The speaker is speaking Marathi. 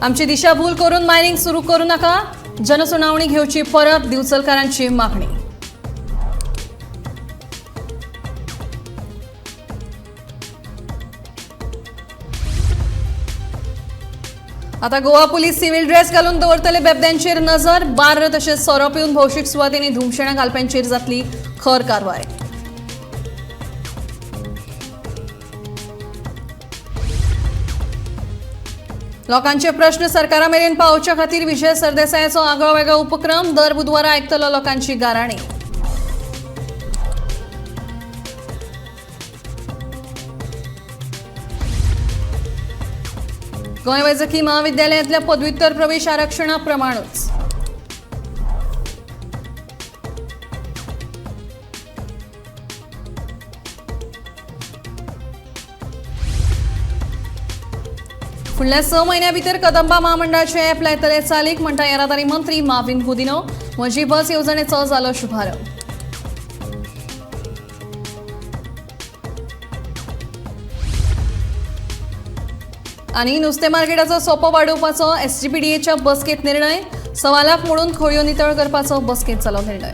आमची दिशाभूल करून मायनिंग सुरू करू नका, जनसुनावणी घेवची परत, दिवचलकारांची मागणी. आता गोवा पुलीस सिव्हिल ड्रेस घालून दवरतले बेबद्यांचेर नजर. बार्र तशेंच सोरो पिवन भौशीक सुवातींनी धुमशेणां घालप्यांचेर जातली खर कारवाय. लोकांचे प्रश्न सरकारा मेरेन पावोवच्या खातीर विजय सरदेसायाचो आगळो वेगळो उपक्रम. दर बुधवारा आयकतलो लोकांची गाराणी. गोंय वैजकी महाविद्यालयांतल्या पदव्युत्तर प्रवेश आरक्षणा प्रमाणूच. फुडल्या 6 म्हयन्यां भितर कदंबा महामंडळाचे ॲप लायतले चालीक, म्हणटा येरादारी मंत्री माविन गुदिनो. म्हजी बस येवजणेचो जालो शुभारंभ. आनी नुस्तें मार्केटाचो सोपो वाडोवपाचो एसजीपीडीएच्या बसकेंत निर्णय. 1.25 लाख मोडून खोळयो नितळ करपाचो बसकेंत जालो निर्णय.